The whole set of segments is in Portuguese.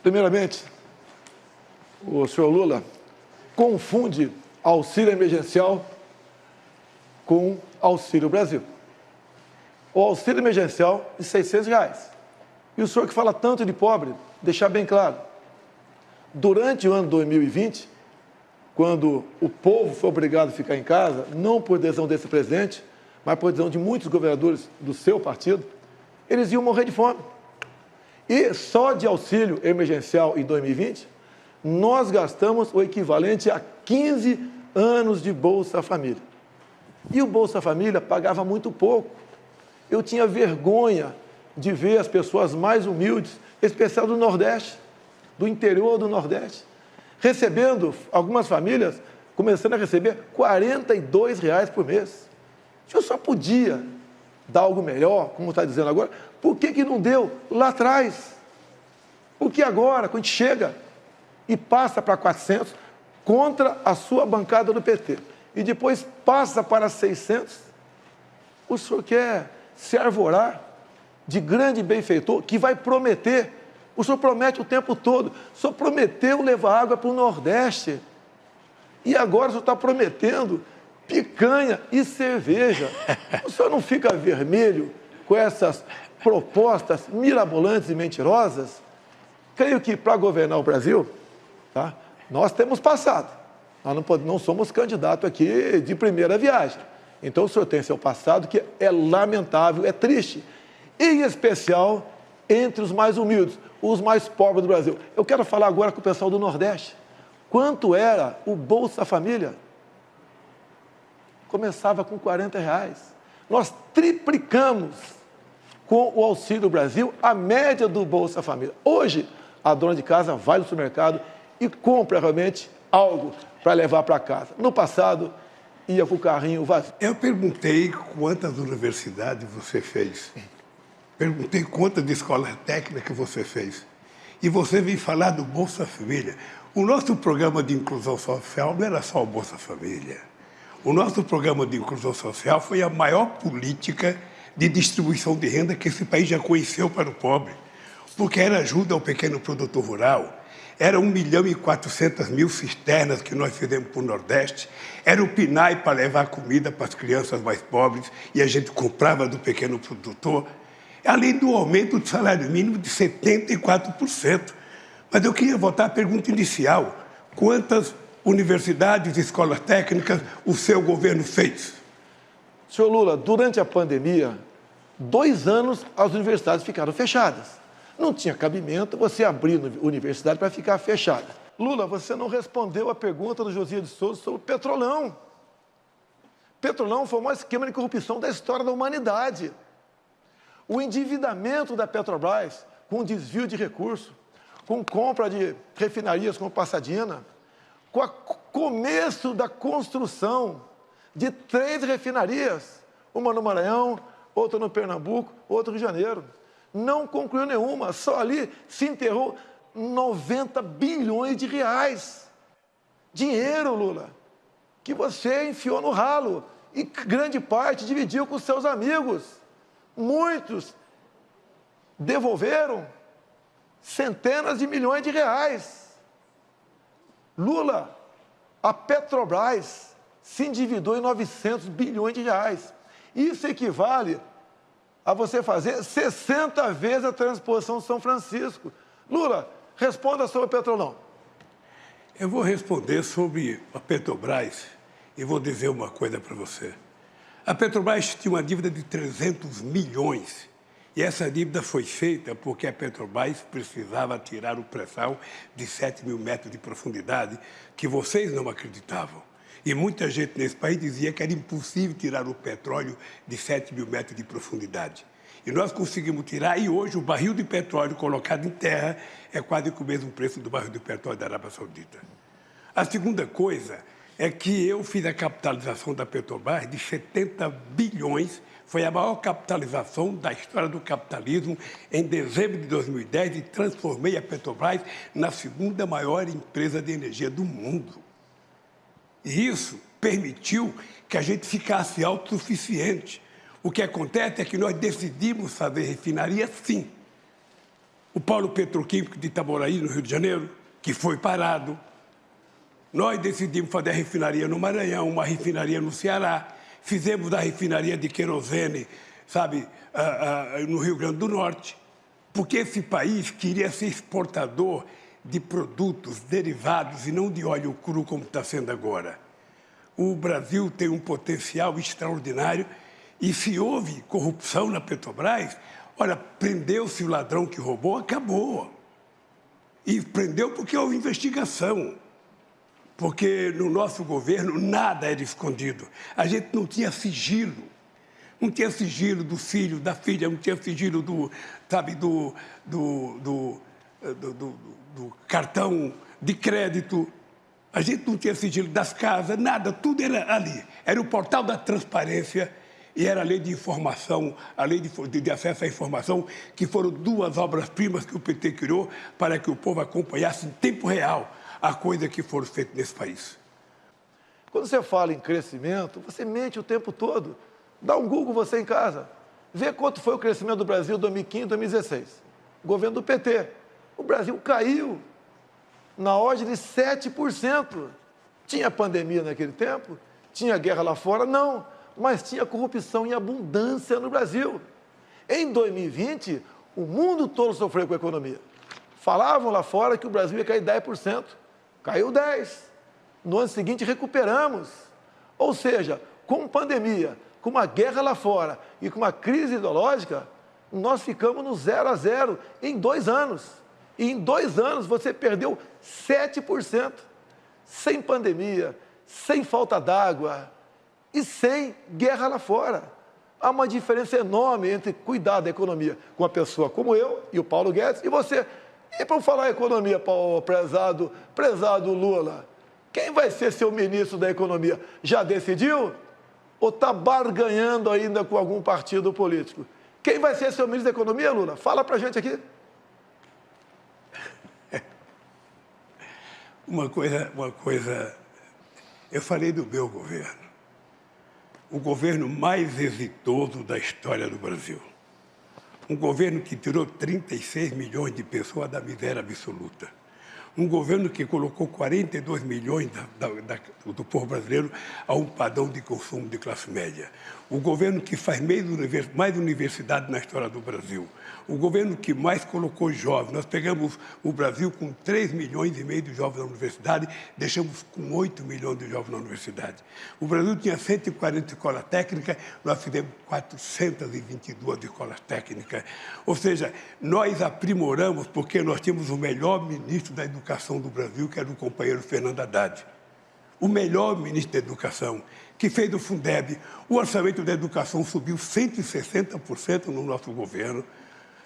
Primeiramente, o senhor Lula confunde auxílio emergencial com Auxílio Brasil. O auxílio emergencial de R$600. E o senhor que fala tanto de pobre, deixar bem claro, durante o ano 2020, quando o povo foi obrigado a ficar em casa, não por decisão desse presidente, mas por decisão de muitos governadores do seu partido, eles iam morrer de fome. E só de auxílio emergencial em 2020, nós gastamos o equivalente a 15 anos de Bolsa Família. E o Bolsa Família pagava muito pouco. Eu tinha vergonha de ver as pessoas mais humildes, especial do Nordeste, do interior do Nordeste, recebendo, algumas famílias, começando a receber R$42 por mês. Se eu só podia dar algo melhor, como está dizendo agora, por que não deu lá atrás? Porque agora, quando a gente chega e passa para 400, contra a sua bancada do PT, e depois passa para 600, o senhor quer se arvorar de grande benfeitor que vai prometer. O senhor promete o tempo todo. O senhor prometeu levar água para o Nordeste. E agora o senhor está prometendo picanha e cerveja. O senhor não fica vermelho com essas propostas mirabolantes e mentirosas? Creio que para governar o Brasil, tá, nós temos passado. Nós não somos candidatos aqui de primeira viagem. Então o senhor tem seu passado que é lamentável, é triste. Em especial entre os mais humildes, os mais pobres do Brasil. Eu quero falar agora com o pessoal do Nordeste. Quanto era o Bolsa Família? Começava com R$40. Nós triplicamos com o Auxílio Brasil a média do Bolsa Família. Hoje, a dona de casa vai no supermercado e compra realmente algo para levar para casa. No passado, ia com o carrinho vazio. Eu perguntei quantas universidades você fez. Perguntei quantas escolas técnicas você fez. E você veio falar do Bolsa Família. O nosso programa de inclusão social não era só o Bolsa Família. O nosso programa de inclusão social foi a maior política de distribuição de renda que esse país já conheceu para o pobre. Porque era ajuda ao pequeno produtor rural, era 1.400.000 cisternas que nós fizemos para o Nordeste, era o PNAE para levar comida para as crianças mais pobres e a gente comprava do pequeno produtor, além do aumento do salário mínimo de 74%. Mas eu queria voltar à pergunta inicial. Quantas universidades e escolas técnicas o seu governo fez? Senhor Lula, durante a pandemia, 2 anos as universidades ficaram fechadas. Não tinha cabimento você abrir a universidade para ficar fechada. Lula, você não respondeu a pergunta do Josias de Souza sobre o Petrolão. Petrolão foi o maior esquema de corrupção da história da humanidade. O endividamento da Petrobras, com desvio de recursos, com compra de refinarias como Passadina, com o começo da construção de 3 refinarias, uma no Maranhão, outra no Pernambuco, outra no Rio de Janeiro. Não concluiu nenhuma, só ali se enterrou 90 bilhões de reais. Dinheiro, Lula, que você enfiou no ralo e grande parte dividiu com seus amigos. Muitos devolveram centenas de milhões de reais. Lula, a Petrobras se endividou em 900 bilhões de reais. Isso equivale a você fazer 60 vezes a transposição de São Francisco. Lula, responda sobre o Petrolão. Eu vou responder sobre a Petrobras e vou dizer uma coisa para você. A Petrobras tinha uma dívida de 300 milhões e essa dívida foi feita porque a Petrobras precisava tirar o pré-sal de 7.000 metros de profundidade, que vocês não acreditavam. E muita gente nesse país dizia que era impossível tirar o petróleo de 7.000 metros de profundidade. E nós conseguimos tirar, e hoje o barril de petróleo colocado em terra é quase que o mesmo preço do barril de petróleo da Arábia Saudita. A segunda coisa é que eu fiz a capitalização da Petrobras de 70 bilhões, foi a maior capitalização da história do capitalismo em dezembro de 2010 e transformei a Petrobras na segunda maior empresa de energia do mundo. E isso permitiu que a gente ficasse autossuficiente. O que acontece é que nós decidimos fazer refinaria, sim. o polo petroquímico de Itaboraí, no Rio de Janeiro, que foi parado. Nós decidimos fazer a refinaria no Maranhão, uma refinaria no Ceará. Fizemos a refinaria de querosene, sabe, no Rio Grande do Norte. Porque esse país queria ser exportador de produtos derivados e não de óleo cru, como está sendo agora. O Brasil tem um potencial extraordinário e se houve corrupção na Petrobras, olha, prendeu-se o ladrão que roubou, acabou. E prendeu porque houve investigação. Porque no nosso governo nada era escondido. A gente não tinha sigilo. Não tinha sigilo do filho, da filha, não tinha sigilo do cartão de crédito. A gente não tinha sigilo das casas, nada, tudo era ali. Era o portal da transparência e era a lei de informação, a lei de acesso à informação, que foram duas obras-primas que o PT criou para que o povo acompanhasse em tempo real a coisa que foram feitas nesse país. Quando você fala em crescimento, você mente o tempo todo. Dá um Google você em casa. Vê quanto foi o crescimento do Brasil em 2015, 2016. Governo do PT. O Brasil caiu na ordem de 7%. Tinha pandemia naquele tempo? Tinha guerra lá fora? Não. Mas tinha corrupção em abundância no Brasil. Em 2020, o mundo todo sofreu com a economia. Falavam lá fora que o Brasil ia cair 10%. Caiu 10%. No ano seguinte, recuperamos. Ou seja, com pandemia, com uma guerra lá fora e com uma crise ideológica, nós ficamos no 0 a 0 em 2 anos. E em 2 anos você perdeu 7%. Sem pandemia, sem falta d'água e sem guerra lá fora. Há uma diferença enorme entre cuidar da economia com uma pessoa como eu e o Paulo Guedes e você. E para falar economia, prezado Lula, quem vai ser seu ministro da economia? Já decidiu? Ou está barganhando ainda com algum partido político? Quem vai ser seu ministro da economia, Lula? Fala para a gente aqui. Uma coisa, eu falei do meu governo. O governo mais exitoso da história do Brasil. Um governo que tirou 36 milhões de pessoas da miséria absoluta. Um governo que colocou 42 milhões do povo brasileiro a um padrão de consumo de classe média. O governo que faz mais universidade na história do Brasil. O governo que mais colocou jovens. Nós pegamos o Brasil com 3 milhões e meio de jovens na universidade, deixamos com 8 milhões de jovens na universidade. O Brasil tinha 140 escolas técnicas, nós fizemos 422 escolas técnicas. Ou seja, nós aprimoramos porque nós tínhamos o melhor ministro da Educação do Brasil, que era o companheiro Fernando Haddad. O melhor ministro da Educação, que fez do Fundeb. O orçamento da educação subiu 160% no nosso governo.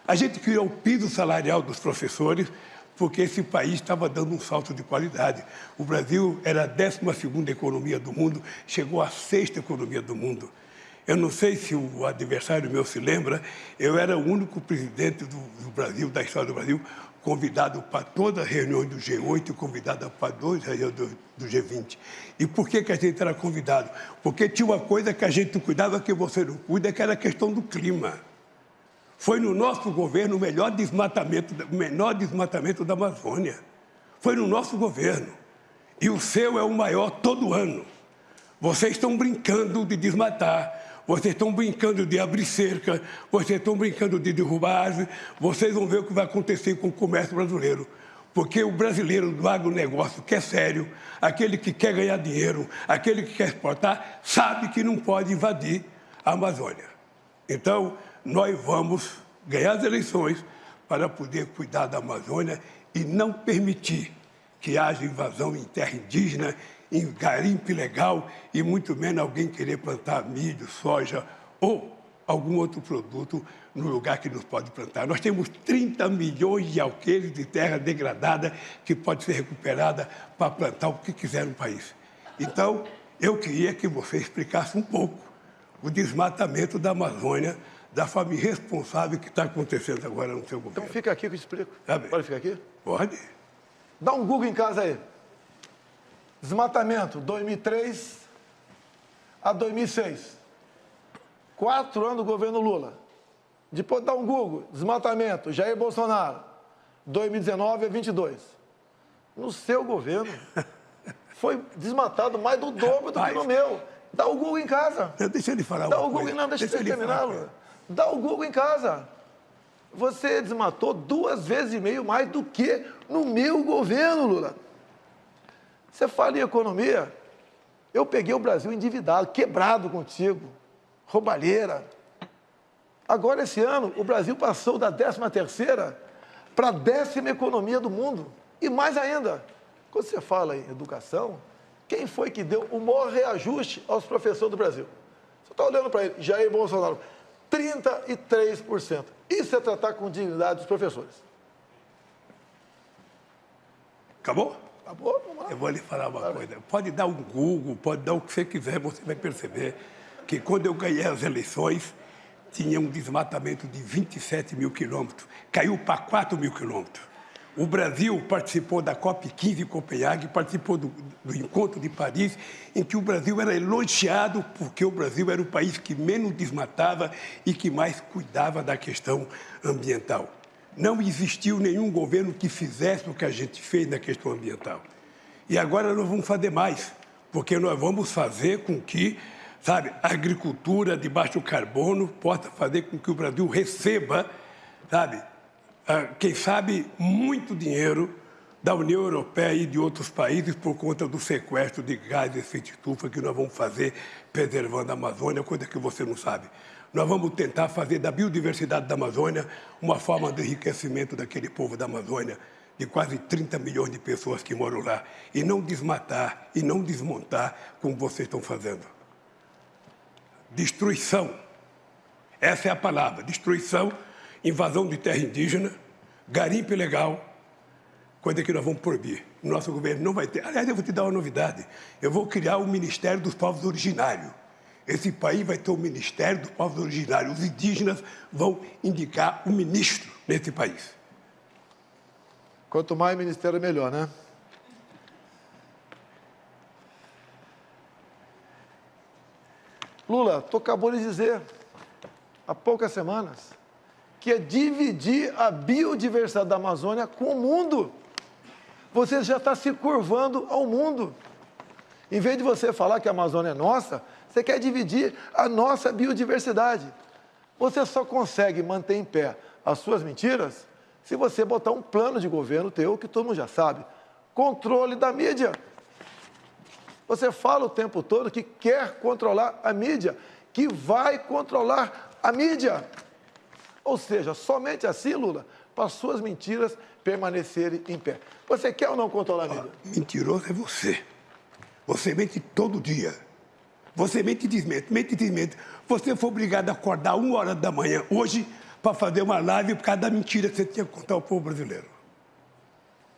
A gente criou o piso salarial dos professores, porque esse país estava dando um salto de qualidade. O Brasil era a 12ª economia do mundo, chegou à 6ª economia do mundo. Eu não sei se o adversário meu se lembra, eu era o único presidente do Brasil, da história do Brasil, convidado para todas as reuniões do G8 e convidado para 2 reuniões do G20. E por que a gente era convidado? Porque tinha uma coisa que a gente cuidava que você não cuida, que era a questão do clima. Foi no nosso governo o menor desmatamento da Amazônia. Foi no nosso governo. E o seu é o maior todo ano. Vocês estão brincando de desmatar. Vocês estão brincando de abrir cerca, vocês estão brincando de derrubar árvore, vocês vão ver o que vai acontecer com o comércio brasileiro. Porque o brasileiro do agronegócio, que é sério, aquele que quer ganhar dinheiro, aquele que quer exportar, sabe que não pode invadir a Amazônia. Então, nós vamos ganhar as eleições para poder cuidar da Amazônia e não permitir que haja invasão em terra indígena, em garimpo ilegal e muito menos alguém querer plantar milho, soja ou algum outro produto no lugar que nos pode plantar. Nós temos 30 milhões de alqueires de terra degradada que pode ser recuperada para plantar o que quiser no país. Então, eu queria que você explicasse um pouco o desmatamento da Amazônia, da forma irresponsável que está acontecendo agora no seu governo. Então fica aqui que eu explico. Tá bem. Pode ficar aqui? Pode. Dá um Google em casa aí. Desmatamento, 2003 a 2006. 4 anos do governo Lula. Depois dá um Google, desmatamento, Jair Bolsonaro. 2019 a 22. No seu governo, foi desmatado mais do dobro do que no meu. Dá o Google em casa. Deixa ele falar Dá uma o Google, coisa. não, deixa eu terminar, Lula. Dá o Google em casa. Você desmatou 2,5 vezes mais do que no meu governo, Lula. Você fala em economia, eu peguei o Brasil endividado, quebrado contigo, roubalheira. Agora, esse ano, o Brasil passou da 13ª para a 10ª economia do mundo. E mais ainda, quando você fala em educação, quem foi que deu o maior reajuste aos professores do Brasil? Você está olhando para ele, Jair Bolsonaro, 33%. Isso é tratar com dignidade dos professores. Acabou? Acabou? Vamos lá. Eu vou lhe falar uma coisa. Pode dar um Google, pode dar o que você quiser, você vai perceber que quando eu ganhei as eleições, tinha um desmatamento de 27 mil quilômetros. Caiu para 4 mil quilômetros. O Brasil participou da COP15 em Copenhague, participou do Encontro de Paris, em que o Brasil era elogiado porque o Brasil era o país que menos desmatava e que mais cuidava da questão ambiental. Não existiu nenhum governo que fizesse o que a gente fez na questão ambiental. E agora nós vamos fazer mais, porque nós vamos fazer com que, sabe, a agricultura de baixo carbono possa fazer com que o Brasil receba, sabe, quem sabe, muito dinheiro da União Europeia e de outros países por conta do sequestro de gás de efeito estufa que nós vamos fazer preservando a Amazônia, coisa que você não sabe. Nós vamos tentar fazer da biodiversidade da Amazônia uma forma de enriquecimento daquele povo da Amazônia, de quase 30 milhões de pessoas que moram lá, e não desmatar e não desmontar como vocês estão fazendo. Destruição. Essa é a palavra, destruição. Invasão de terra indígena, garimpo ilegal, coisa que nós vamos proibir. O nosso governo não vai ter. Aliás, eu vou te dar uma novidade. Eu vou criar o Ministério dos Povos Originários. Esse país vai ter o Ministério dos Povos Originários. Os indígenas vão indicar o ministro nesse país. Quanto mais ministério, melhor, né? Lula, tu acabou de dizer, há poucas semanas, que é dividir a biodiversidade da Amazônia com o mundo. Você já está se curvando ao mundo. Em vez de você falar que a Amazônia é nossa, você quer dividir a nossa biodiversidade. Você só consegue manter em pé as suas mentiras se você botar um plano de governo teu, que todo mundo já sabe. Controle da mídia. Você fala o tempo todo que quer controlar a mídia, que vai controlar a mídia. Ou seja, somente assim, Lula, para as suas mentiras permanecerem em pé. Você quer ou não controlar a mídia? Mentiroso é você. Você mente todo dia. Você mente e desmente, mente e desmente. Você foi obrigado a acordar 1h da manhã hoje para fazer uma live por causa da mentira que você tinha que contar ao povo brasileiro.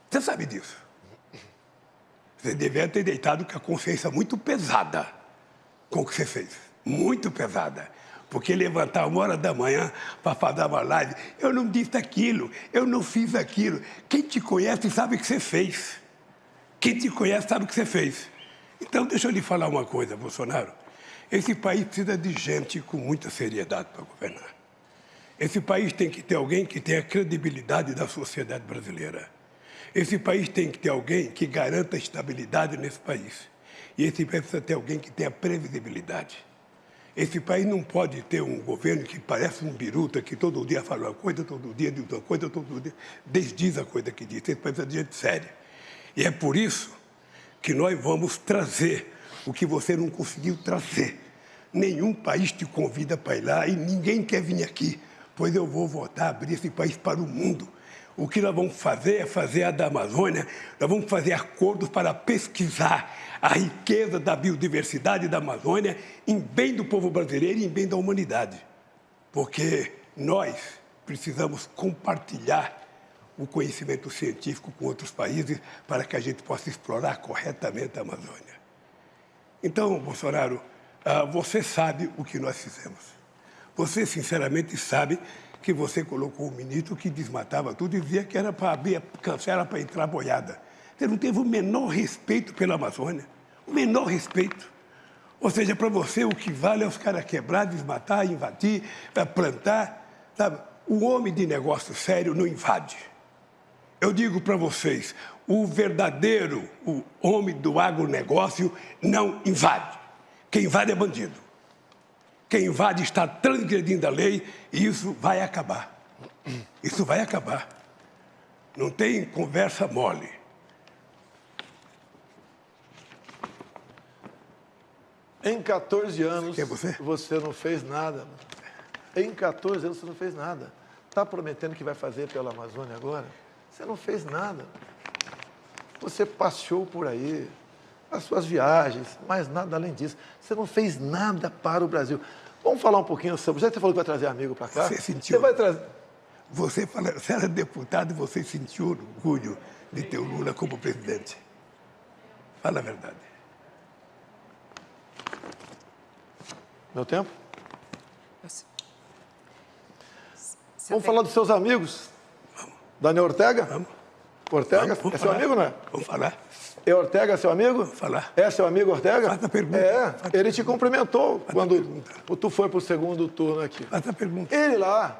Você sabe disso. Você devia ter deitado com a consciência muito pesada com o que você fez. Muito pesada. Porque levantar 1h da manhã para fazer uma live, eu não disse aquilo, eu não fiz aquilo. Quem te conhece sabe o que você fez. Quem te conhece sabe o que você fez. Então, deixa eu lhe falar uma coisa, Bolsonaro. Esse país precisa de gente com muita seriedade para governar. Esse país tem que ter alguém que tenha credibilidade da sociedade brasileira. Esse país tem que ter alguém que garanta estabilidade nesse país. E esse país precisa ter alguém que tenha previsibilidade. Esse país não pode ter um governo que parece um biruta, que todo dia fala uma coisa, todo dia diz uma coisa, todo dia desdiz a coisa que diz. Esse país precisa de gente séria. E é por isso que nós vamos trazer o que você não conseguiu trazer. Nenhum país te convida para ir lá e ninguém quer vir aqui, pois eu vou voltar a abrir esse país para o mundo. O que nós vamos fazer é fazer a da Amazônia, nós vamos fazer acordos para pesquisar a riqueza da biodiversidade da Amazônia em bem do povo brasileiro e em bem da humanidade. Porque nós precisamos compartilhar o conhecimento científico com outros países para que a gente possa explorar corretamente a Amazônia. Então, Bolsonaro, você sabe o que nós fizemos. Você, sinceramente, sabe que você colocou um ministro que desmatava tudo e dizia que era para abrir a cancela para entrar boiada. Você não teve o menor respeito pela Amazônia, o menor respeito. Ou seja, para você o que vale é os caras quebrar, desmatar, invadir, plantar, sabe? O homem de negócio sério não invade. Eu digo para vocês, o verdadeiro o homem do agronegócio não invade. Quem invade é bandido. Quem invade está transgredindo a lei e isso vai acabar. Isso vai acabar. Não tem conversa mole. Em 14 anos, Quem é você? Você não fez nada. Em 14 anos, você não fez nada. Está prometendo que vai fazer pela Amazônia agora? Você não fez nada. Você passeou por aí, as suas viagens, mas nada além disso. Você não fez nada para o Brasil. Vamos falar um pouquinho sobre... Já você falou que vai trazer amigo para cá? Você sentiu... Você vai trazer... Você era deputado e você sentiu orgulho de ter o Lula como presidente. Fala a verdade. Meu tempo? Vamos falar dos seus amigos? Vamos. Daniel Ortega? Vamos. Ortega? Vamos É seu falar. amigo, não é? Vamos falar. É Ortega seu amigo? Vamos falar. É seu amigo Ortega? Faz a pergunta. É, ele te cumprimentou quando tu foi para o segundo turno aqui. Faz a pergunta. Ele lá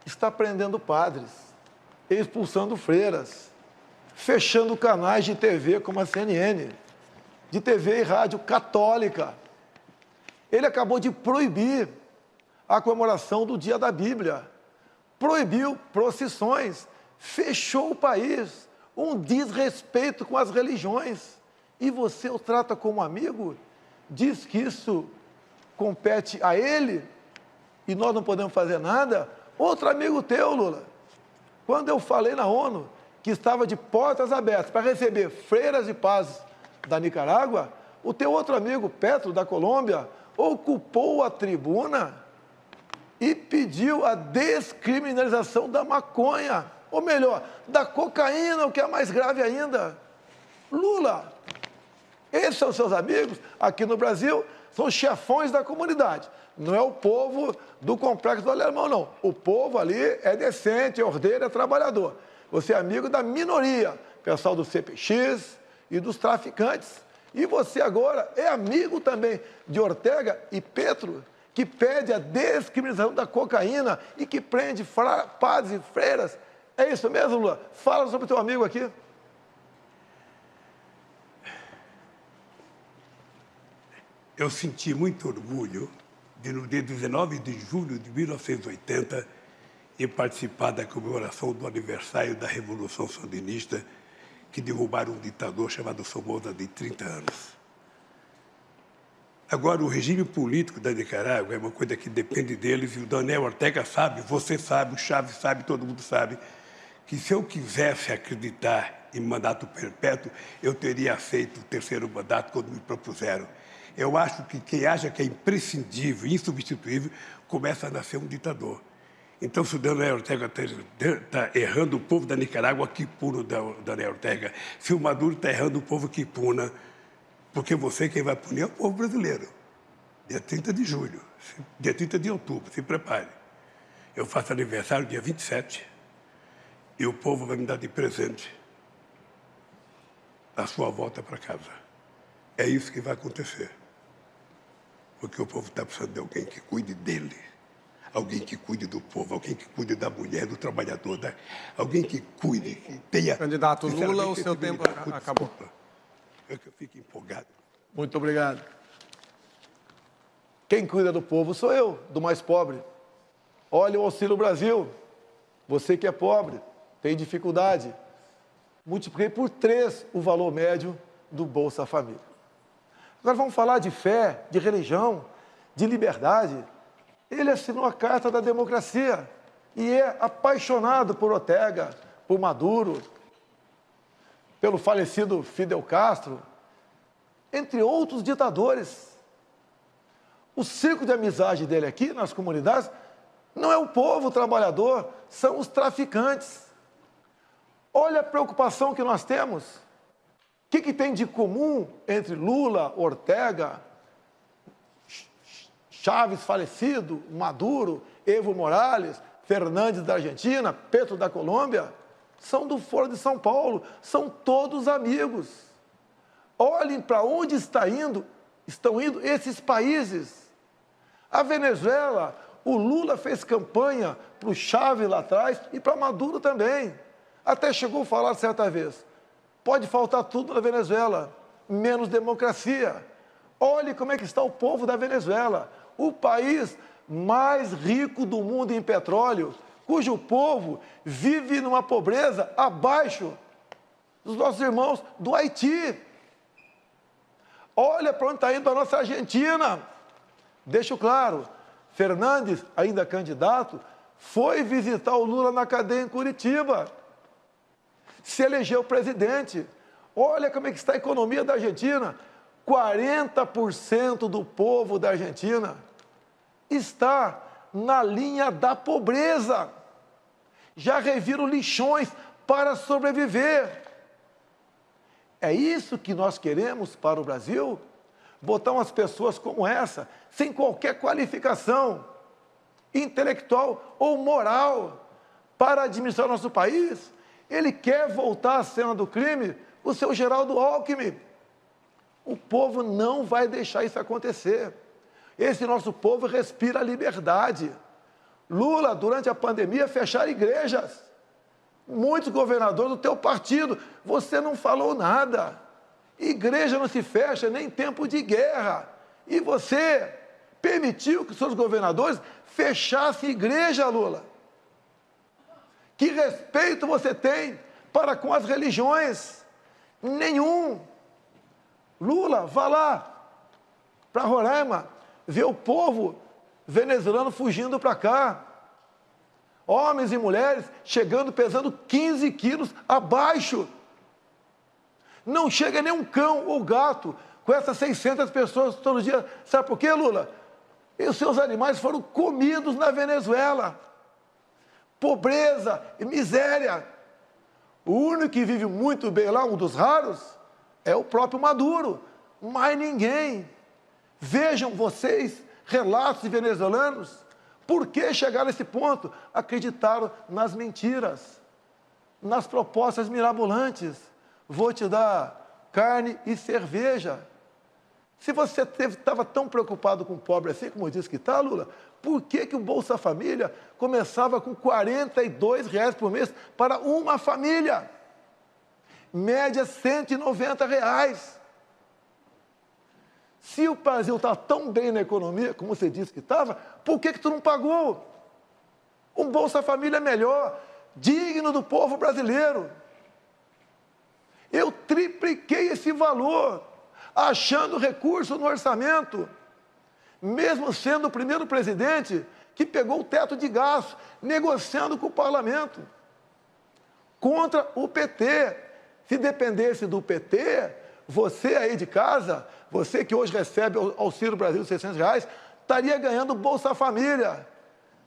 está prendendo padres, expulsando freiras, fechando canais de TV como a CNN, de TV e rádio católica. Ele acabou de proibir a comemoração do Dia da Bíblia, proibiu procissões, fechou o país, um desrespeito com as religiões. E você o trata como amigo? Diz que isso compete a ele e nós não podemos fazer nada? Outro amigo teu, Lula, quando eu falei na ONU que estava de portas abertas para receber freiras de paz da Nicarágua, o teu outro amigo, Petro, da Colômbia, ocupou a tribuna e pediu a descriminalização da maconha, ou melhor, da cocaína, o que é mais grave ainda. Lula, esses são seus amigos aqui no Brasil, são chefões da comunidade. Não é o povo do Complexo do Alemão, não. O povo ali é decente, é ordeiro, é trabalhador. Você é amigo da minoria, pessoal do CPX e dos traficantes. E você agora é amigo também de Ortega e Petro, que pede a descriminalização da cocaína e que prende padres e freiras. É isso mesmo, Lula? Fala sobre o teu amigo aqui. Eu senti muito orgulho de, no dia 19 de julho de 1980, ir participar da comemoração do aniversário da Revolução Sandinista, que derrubaram um ditador chamado Somoza de 30 anos. Agora, o regime político da Nicarágua é uma coisa que depende deles, e o Daniel Ortega sabe, você sabe, o Chaves sabe, todo mundo sabe, que se eu quisesse acreditar em mandato perpétuo, eu teria aceito o terceiro mandato quando me propuseram. Eu acho que quem acha que é imprescindível, insubstituível, começa a nascer um ditador. Então, se o Daniel Ortega está errando o povo da Nicarágua, que puna o Daniel Ortega. Se o Maduro está errando o povo, que puna. Porque você, quem vai punir, é o povo brasileiro. Dia 30 de julho, dia 30 de outubro, se prepare. Eu faço aniversário dia 27 e o povo vai me dar de presente a sua volta para casa. É isso que vai acontecer. Porque o povo está precisando de alguém que cuide dele, alguém que cuide do povo, alguém que cuide da mulher, do trabalhador, alguém que cuide, que tenha... Candidato Lula, o seu tempo acabou. É que eu fico empolgado. Muito obrigado. Quem cuida do povo sou eu, do mais pobre. Olha o Auxílio Brasil. Você que é pobre, tem dificuldade. Multipliquei por 3 o valor médio do Bolsa Família. Agora vamos falar de fé, de religião, de liberdade. Ele assinou a Carta da Democracia e é apaixonado por Ortega, por Maduro, pelo falecido Fidel Castro, entre outros ditadores. O círculo de amizade dele aqui nas comunidades não é o povo trabalhador, são os traficantes. Olha a preocupação que nós temos. O que tem de comum entre Lula, Ortega, Chaves falecido, Maduro, Evo Morales, Fernandes da Argentina, Petro da Colômbia? São do Foro de São Paulo, são todos amigos. Olhem para onde estão indo esses países. A Venezuela, o Lula fez campanha para o Chaves lá atrás e para Maduro também. Até chegou a falar certa vez, pode faltar tudo na Venezuela, menos democracia. Olhe como é que está o povo da Venezuela, o país mais rico do mundo em petróleo, cujo povo vive numa pobreza abaixo dos nossos irmãos do Haiti. Olha para onde está indo a nossa Argentina. Deixo claro, Fernandes, ainda candidato, foi visitar o Lula na cadeia em Curitiba. Se elegeu presidente. Olha como é que está a economia da Argentina. 40% do povo da Argentina está na linha da pobreza. Já reviram lixões para sobreviver. É isso que nós queremos para o Brasil? Botar umas pessoas como essa, sem qualquer qualificação intelectual ou moral, para administrar nosso país? Ele quer voltar à cena do crime, o seu Geraldo Alckmin. O povo não vai deixar isso acontecer. Esse nosso povo respira liberdade. Lula, durante a pandemia, fecharam igrejas. Muitos governadores do teu partido, você não falou nada. Igreja não se fecha nem em tempo de guerra. E você permitiu que seus governadores fechassem igreja, Lula. Que respeito você tem para com as religiões? Nenhum. Lula, vá lá para Roraima, ver o povo venezuelano fugindo para cá. Homens e mulheres chegando, pesando 15 quilos abaixo. Não chega nem um cão ou gato com essas 600 pessoas todo dia. Sabe por quê, Lula? E os seus animais foram comidos na Venezuela. Pobreza e miséria. O único que vive muito bem lá, um dos raros, é o próprio Maduro. Mais ninguém. Vejam vocês, relatos de venezuelanos, por que chegaram a esse ponto? Acreditaram nas mentiras, nas propostas mirabolantes. Vou te dar carne e cerveja. Se você estava tão preocupado com o pobre assim, como disse que está, Lula, por que o Bolsa Família começava com R$ 42 por mês para uma família? Média R$ 190. Se o Brasil está tão bem na economia, como você disse que estava, por que tu não pagou? Um Bolsa Família melhor, digno do povo brasileiro. Eu tripliquei esse valor, achando recurso no orçamento, mesmo sendo o primeiro presidente que pegou o teto de gastos, negociando com o parlamento, contra o PT. Se dependesse do PT, você aí de casa, você que hoje recebe o Auxílio Brasil de R$ 600, estaria ganhando Bolsa Família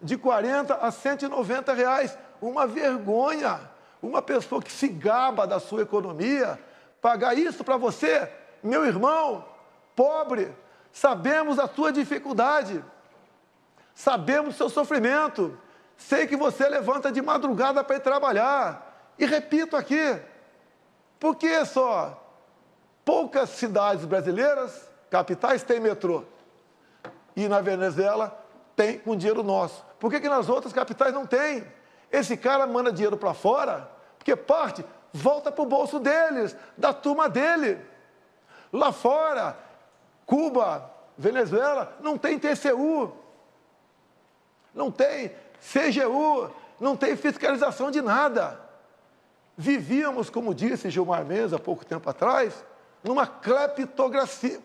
de R$ 40 a R$ 190. Uma vergonha. Uma pessoa que se gaba da sua economia, pagar isso para você, meu irmão, pobre. Sabemos a tua dificuldade, sabemos o seu sofrimento. Sei que você levanta de madrugada para ir trabalhar. E repito aqui, por que só poucas cidades brasileiras, capitais, têm metrô? E na Venezuela tem com dinheiro nosso. Por que nas outras capitais não tem? Esse cara manda dinheiro para fora, porque parte volta para o bolso deles, da turma dele. Lá fora, Cuba, Venezuela, não tem TCU, não tem CGU, não tem fiscalização de nada. Vivíamos, como disse Gilmar Mendes há pouco tempo atrás, numa cleptocracia.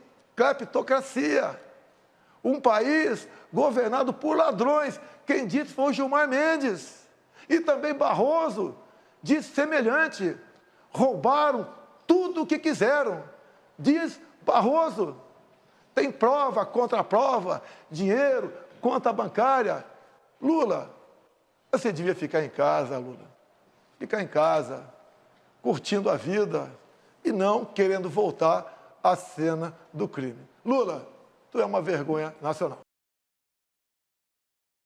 Um país governado por ladrões. Quem disse foi o Gilmar Mendes. E também Barroso disse semelhante. Roubaram tudo o que quiseram. Diz Barroso. Tem prova, contraprova, dinheiro, conta bancária. Lula, você devia ficar em casa, Lula. Ficar em casa, curtindo a vida e não querendo voltar à cena do crime. Lula, tu é uma vergonha nacional.